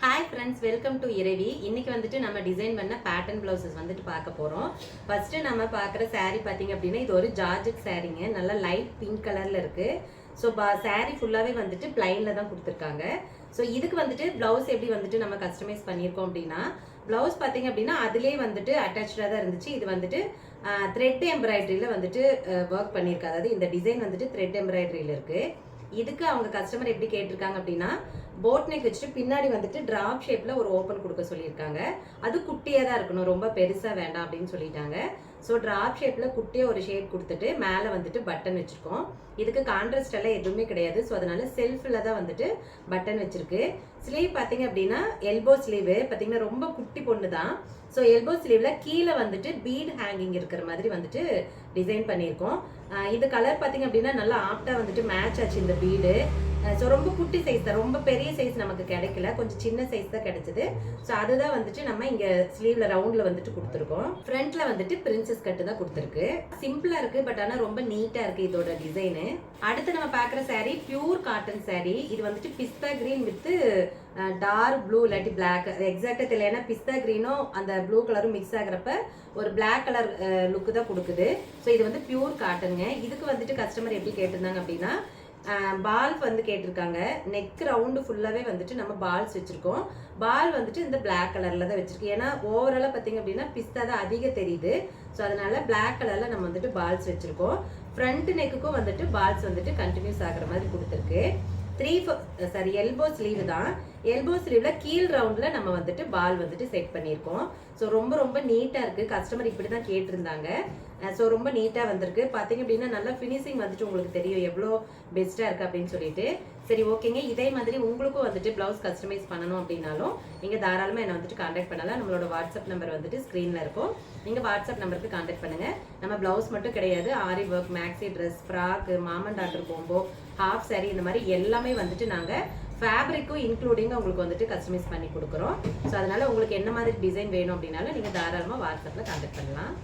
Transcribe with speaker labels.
Speaker 1: Hi friends, welcome to இரவி. இன்னைக்கு வந்துட்டு நம்ம டிசைன் பண்ண பேட்டர்ன் பிளவுசஸ் வந்துட்டு பார்க்க போகிறோம். ஃபர்ஸ்ட்டு நம்ம பார்க்குற saree பார்த்தீங்க அப்படின்னா இது ஒரு ஜார்ஜெட் சாரீங்க. நல்லா லைட் பிங்க் கலரில் இருக்குது. ஸோ saree ஃபுல்லாகவே வந்துட்டு பிளைனில் தான் கொடுத்துருக்காங்க. ஸோ இதுக்கு வந்துட்டு ப்ளவுஸ் எப்படி வந்துட்டு நம்ம கஸ்டமைஸ் பண்ணியிருக்கோம் அப்படின்னா, ப்ளவுஸ் பார்த்தீங்க அப்படின்னா அதிலே வந்துட்டு அட்டாச்சாக தான் இருந்துச்சு. இது வந்துட்டு த்ரெட் எம்ப்ராய்டரியில் வந்துட்டு ஒர்க் பண்ணியிருக்காங்க. அதாவது இந்த டிசைன் வந்துட்டு த்ரெட் எம்ப்ராய்டரியில் இருக்குது. இதுக்கு அவங்க கஸ்டமர் எப்படி கேட்டிருக்காங்க அப்படின்னா, போட் நெக் வச்சுட்டு பின்னாடி வந்துட்டு டிராப் ஷேப்ல ஒரு ஓப்பன் கொடுக்க சொல்லியிருக்காங்க. அது குட்டியாக தான் இருக்கணும், ரொம்ப பெருசாக வேண்டாம் அப்படின்னு சொல்லிட்டாங்க. ஸோ டிராப் ஷேப்ல குட்டியாக ஒரு ஷேப் கொடுத்துட்டு மேலே வந்துட்டு பட்டன் வச்சிருக்கோம். இதுக்கு கான்ட்ராஸ்ட் எல்லாம் எதுவுமே கிடையாது. ஸோ அதனால செல்ஃபில் தான் வந்துட்டு பட்டன் வச்சிருக்கு. ஸ்லீவ் பார்த்தீங்க அப்படின்னா எல்போ ஸ்லீவ் பார்த்தீங்கன்னா ரொம்ப குட்டி பொண்ணு தான். ஸோ எல்போ ஸ்லீவ்ல கீழே வந்துட்டு பீட் ஹேங்கிங் இருக்கிற மாதிரி வந்துட்டு டிசைன் பண்ணியிருக்கோம். இது கலர் பார்த்தீங்க அப்படின்னா நல்லா ஆப்டா வந்துட்டு மேட்ச் ஆச்சு இந்த பீடு. ஸோ ரொம்ப குட்டி சைஸ் தான், ரொம்ப பெரிய சைஸ் நமக்கு கிடைக்கல, கொஞ்சம் சின்ன சைஸ் தான் கிடைச்சது. ஸோ அதுதான் வந்துட்டு நம்ம இங்கே ஸ்லீவ்ல ரவுண்டில் வந்துட்டு கொடுத்துருக்கோம். ஃப்ரண்ட்ல வந்துட்டு பிரின்சஸ் கட்டு தான் கொடுத்துருக்கு. சிம்பிளா இருக்கு, பட் ஆனால் ரொம்ப நீட்டா இருக்கு இதோட டிசைனு. அடுத்து நம்ம பார்க்குற saree பியூர் காட்டன் saree. இது வந்துட்டு பிஸ்தா கிரீன் வித் டார்க் ப்ளூ இல்லாட்டி பிளாக், எக்ஸாக்டா தெரியல. ஏன்னா பிஸ்தா கிரீனும் அந்த ப்ளூ கலரும் மிக்ஸ் ஆகிறப்ப ஒரு பிளாக் கலர் லுக்கு தான் கொடுக்குது. ஸோ இது வந்து பியூர் காட்டனுங்க. இதுக்கு வந்துட்டு கஸ்டமர் எப்படி கேட்டிருந்தாங்க அப்படின்னா, பால் வந்து கேட்டிருக்காங்க. நெக் ரவுண்டு ஃபுல்லாகவே வந்துட்டு நம்ம பால்ஸ் வச்சுருக்கோம். பால் வந்துட்டு இந்த பிளாக் கலரில் தான் வச்சுருக்கு. ஏன்னா ஓவராலாக பார்த்தீங்க அப்படின்னா பிஸ்தா தான் அதிகம் தெரியுது. ஸோ அதனால பிளாக் கலரில் நம்ம வந்துட்டு பால்ஸ் வச்சுருக்கோம். ஃப்ரண்ட் நெக்குக்கும் வந்துட்டு பால்ஸ் வந்துட்டு கண்டினியூஸ் ஆகிற மாதிரி கொடுத்துருக்கு. எல்போ ஸ்லீவ் தான். எல்போ ஸ்லீவ்ல கீழ் ரவுண்ட்ல நம்ம வந்துட்டு பால் வந்துட்டு செட் பண்ணியிருக்கோம். ஸோ ரொம்ப ரொம்ப நீட்டாக இருக்குது. கஸ்டமர் இப்படி தான் கேட்டிருந்தாங்க. ஸோ ரொம்ப நீட்டாக வந்திருக்கு. பார்த்தீங்க அப்படின்னா நல்லா ஃபினிஷிங் வந்துட்டு உங்களுக்கு தெரியும் எவ்வளோ பெஸ்ட்டாக இருக்குது அப்படின்னு சொல்லிட்டு. சரி, ஓகேங்க. இதே மாதிரி உங்களுக்கும் வந்துட்டு ப்ளவுஸ் கஸ்டமைஸ் பண்ணணும் அப்படின்னாலும் நீங்கள் தாராளமாக என்னை வந்துட்டு காண்டாக்ட் பண்ணலாம். நம்மளோட வாட்ஸ்அப் நம்பர் வந்துட்டு ஸ்க்ரீனில் இருக்கும். நீங்கள் வாட்ஸ்அப் நம்பருக்கு காண்டாக்ட் பண்ணுங்கள். நம்ம ப்ளவுஸ் மட்டும் கிடையாது, ஆரி ஒர்க், மேக்ஸி ட்ரெஸ், ஃப்ராக்கு, மாமன் டாக்டர் கோம்போ, ஹாஃப் சாரி, இந்த மாதிரி எல்லாமே வந்துட்டு நாங்கள் ஃபேப்ரிக்கும் இன்க்ளூடிங்காக உங்களுக்கு வந்துட்டு கஸ்டமைஸ் பண்ணி கொடுக்குறோம். ஸோ அதனால் உங்களுக்கு என்ன மாதிரி டிசைன் வேணும் அப்படின்னாலும் நீங்கள் தாராளமாக வாட்ஸ்அப்பில் காண்டாக்ட் பண்ணலாம்.